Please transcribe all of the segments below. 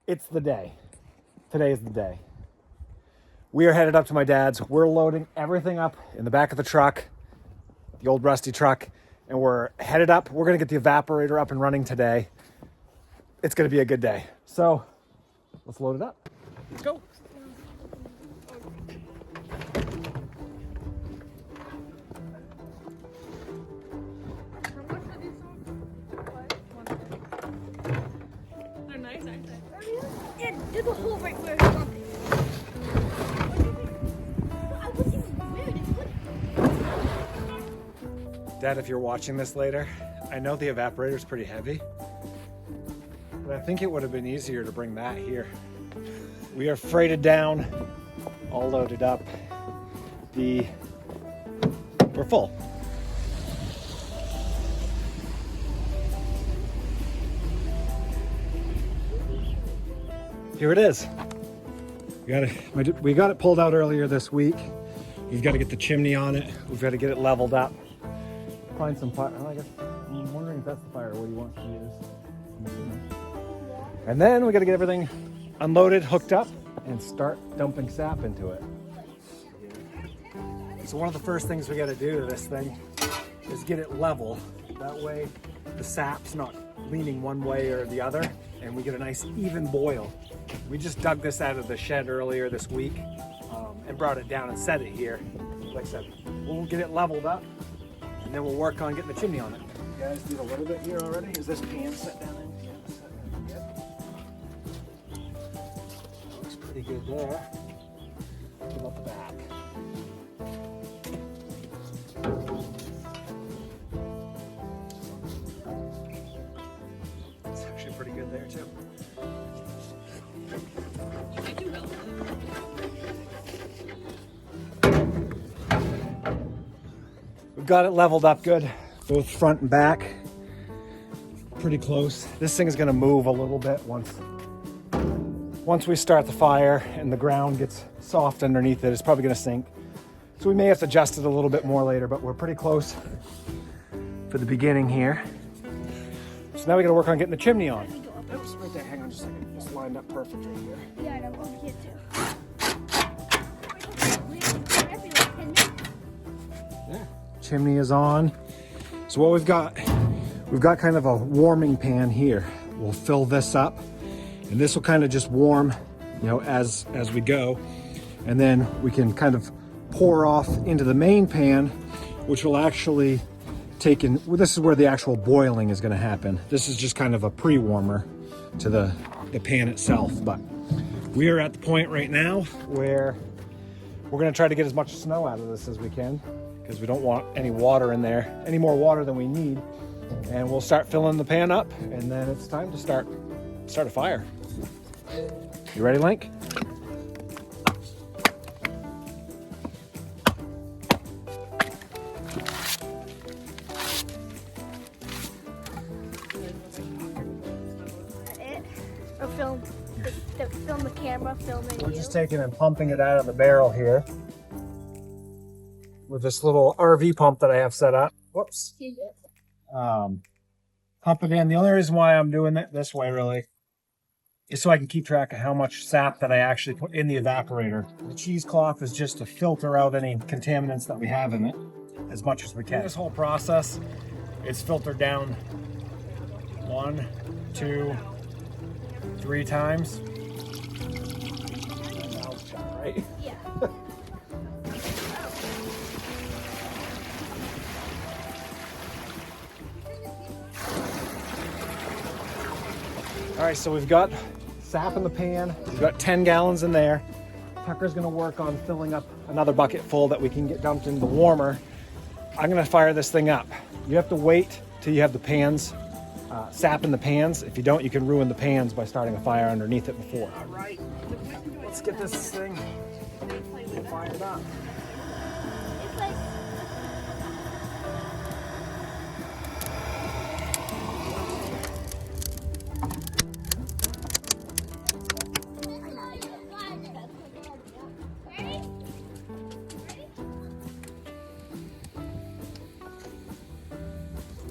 It's the day. Today is the day. We are headed up to my dad's. We're loading everything up in the back of the truck, the old rusty truck, and we're headed up. We're gonna get the evaporator up and running today. It's gonna be a good day. So let's load it up. Let's go. They're nice, aren't they? Yeah, there's a hole right where it's on. I wasn't even weird. Dad, if you're watching this later, I know the evaporator is pretty heavy, but I think it would have been easier to bring that here. We are freighted down, all loaded up. We're full. Here it is. We got it pulled out earlier this week. We've got to get the chimney on it. We've got to get it leveled up. Find some fire. I guess I'm wondering if that's the fire what he wants to use. And then we got to get everything unloaded, hooked up, and start dumping sap into it. So one of the first things we got to do to this thing is get it level. That way the sap's not leaning one way or the other, and we get a nice even boil. We just dug this out of the shed earlier this week and brought it down and set it here. Like I said, we'll get it leveled up, and then we'll work on getting the chimney on it. You guys did a little bit here already. Is this pan set down in? Yeah, set down good. Looks pretty good there. What about the back? It's actually pretty good there too. We've got it leveled up good, both front and back. Pretty close. This thing is going to move a little bit once we start the fire and the ground gets soft underneath it. It's probably going to sink. So we may have to adjust it a little bit more later, but we're pretty close for the beginning here. So now we got to work on getting the chimney on. Oops, right there. Hang on just a second. Just lined up perfect right here. Yeah, I know. Over here too. Yeah. Chimney is on. So what we've got kind of a warming pan here. We'll fill this up, and this will kind of just warm, as we go, and then we can kind of pour off into the main pan, which will actually take in. Well, this is where the actual boiling is going to happen. This is just kind of a pre-warmer to the pan itself. But we are at the point right now where we're going to try to get as much snow out of this as we can, because we don't want any water in there, any more water than we need. And we'll start filling the pan up, and then it's time to start a fire. You ready, Link? Or film the camera, filming We're you. just taking and pumping it out of the barrel here with this little RV pump that I have set up. Whoops. Pump it in. The only reason why I'm doing it this way really is so I can keep track of how much sap that I actually put in the evaporator. The cheesecloth is just to filter out any contaminants that we have in it as much as we can. This whole process is filtered down 1, 2, 3 times. Right? Yeah. All right, so we've got sap in the pan. We've got 10 gallons in there. Tucker's gonna work on filling up another bucket full that we can get dumped into the warmer. I'm gonna fire this thing up. You have to wait till you have the pans, sap in the pans. If you don't, you can ruin the pans by starting a fire underneath it before. All right, let's get this thing fired up. It's like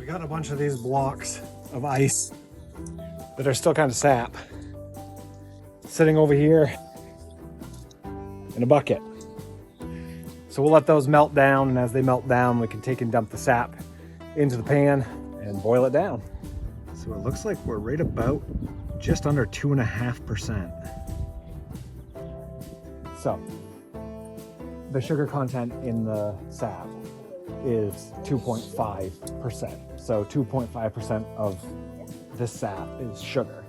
We got a bunch of these blocks of ice that are still kind of sap. sitting over here in a bucket. So we'll let those melt down, and as they melt down, we can take and dump the sap into the pan and boil it down. So it looks like we're right about just under 2.5%. So the sugar content in the sap is 2.5%. So 2.5% of this sap is sugar.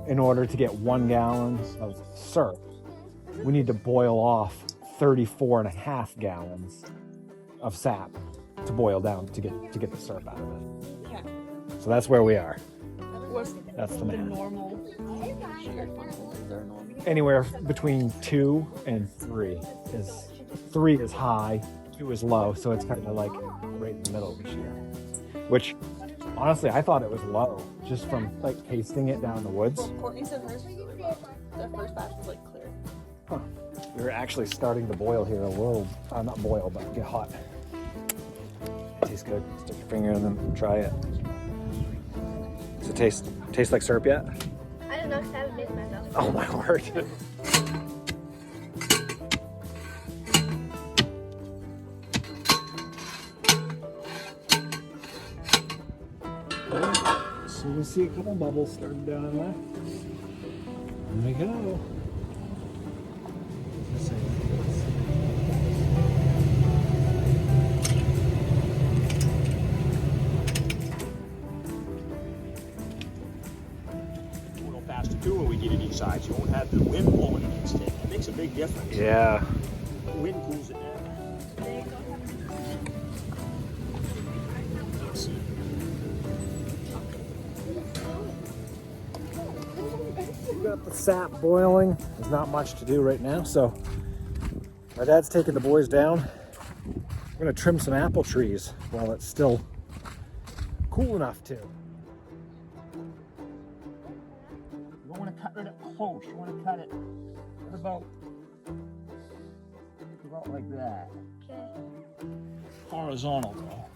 In order to get 1 gallon of syrup, we need to boil off 34.5 gallons of sap to boil down to get the syrup out of it. Okay. So that's where we are. That's the the math. normal sugar content. Is there a normal? Anywhere between 2 and 3 is 3 is high, 2 is low, so it's kind of like right in the middle this year. Which honestly, I thought it was low just from like tasting it down in the woods. Well, Courtney said hers was really low. Their first batch was like clear. Huh. We're actually starting to boil here a little, not boil, but get hot. It tastes good. Stick your finger in them, try it. Does it taste like syrup yet? I don't know, because I haven't made it myself. Oh my word. So you can see a couple bubbles starting down in there. There we go. Let's see. A little faster too when we get it each side. You won't have the wind blowing against it. It makes a big difference. Yeah. The wind cools it down. Let's see. We got the sap boiling. There's not much to do right now, so my dad's taking the boys down. I'm gonna trim some apple trees while it's still cool enough to. You don't want to cut it up close. You want to cut it at about like that. Okay. Horizontal though.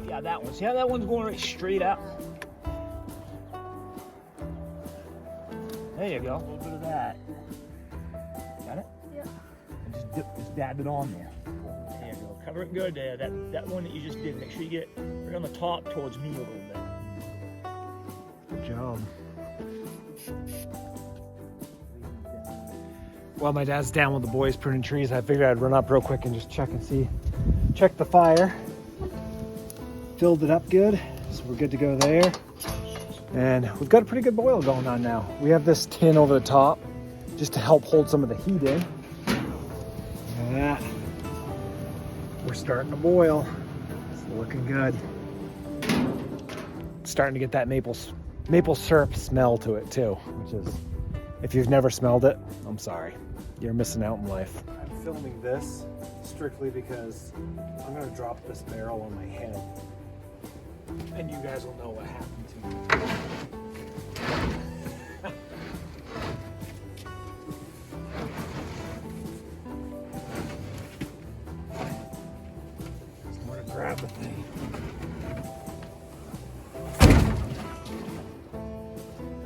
Yeah, that one. See how that one's going right straight up? There you go. A little bit of that. Got it? Yeah. And just dab it on there. There you go. Cover it good there. That one that you just did. Make sure you get right on the top towards me a little bit. Good job. While my dad's down with the boys pruning trees, I figured I'd run up real quick and just check the fire. Filled it up good, so we're good to go there. And we've got a pretty good boil going on now. We have this tin over the top just to help hold some of the heat in. And that, we're starting to boil. It's looking good. It's starting to get that maple syrup smell to it too, which is, if you've never smelled it, I'm sorry. You're missing out in life. I'm filming this strictly because I'm gonna drop this barrel on my head and you guys will know what happened to me. I'm gonna grab the thing.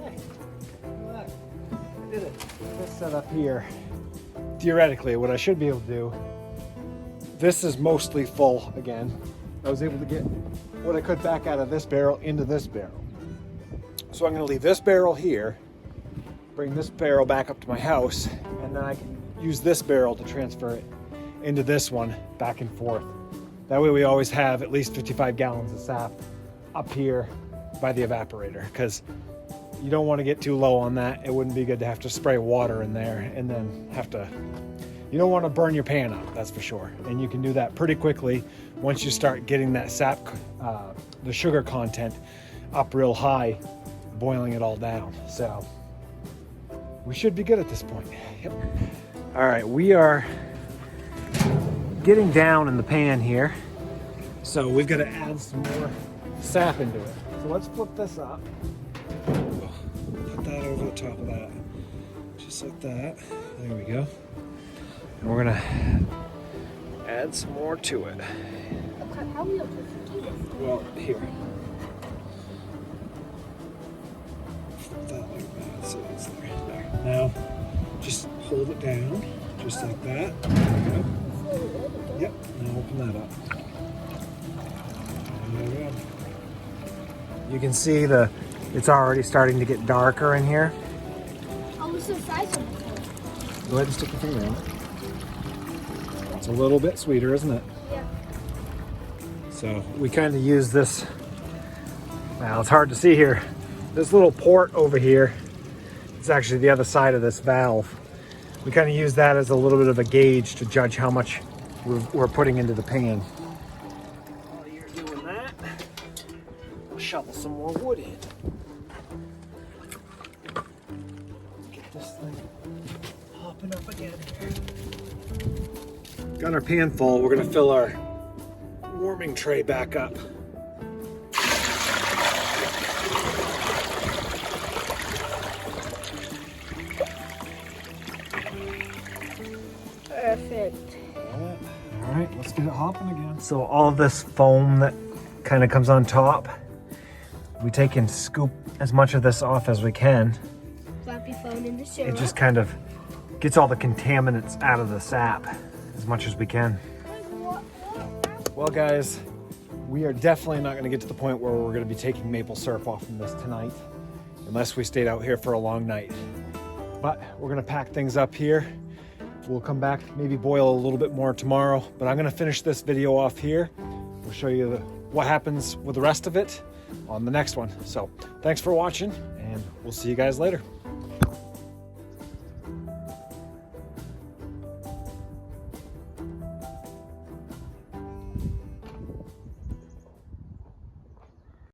Hey, look at that. I did it. This setup here, theoretically, what I should be able to do, this is mostly full again. I was able to get what I could back out of this barrel into this barrel. So I'm going to leave this barrel here, bring this barrel back up to my house, and then I can use this barrel to transfer it into this one back and forth. That way we always have at least 55 gallons of sap up here by the evaporator, because you don't want to get too low on that. It wouldn't be good to have to spray water in there and then you don't want to burn your pan up, that's for sure. And you can do that pretty quickly once you start getting that sap, the sugar content up real high, boiling it all down. So we should be good at this point. Yep. All right, we are getting down in the pan here. So we've got to add some more sap into it. So let's flip this up. Put that over the top of that. Just like that. There we go. And we're gonna add some more to it. How will you do this? Well, here. Flip that like that so it's there. Now, just hold it down, just like that. There we go. Yep, now open that up. There we go. You can see it's already starting to get darker in here. Oh, it's the size of it. Go ahead and stick your finger in it. It's a little bit sweeter, isn't it? Yeah. So we kind of use this, well, it's hard to see here. This little port over here, it's actually the other side of this valve. We kind of use that as a little bit of a gauge to judge how much we're putting into the pan. While you're doing that, we'll shovel some more wood in. Get this thing hopping up again here. Got our pan full. We're gonna fill our warming tray back up. Perfect. All right, let's get it hopping again. So all of this foam that kind of comes on top, we take and scoop as much of this off as we can. Flap your phone in the syrup. It just kind of gets all the contaminants out of the sap as much as we can. Well, guys, we are definitely not going to get to the point where we're going to be taking maple syrup off from this tonight, unless we stayed out here for a long night. But we're going to pack things up here. We'll come back, maybe boil a little bit more tomorrow, but I'm going to finish this video off here. We'll show you what happens with the rest of it on the next one. So thanks for watching, and we'll see you guys later.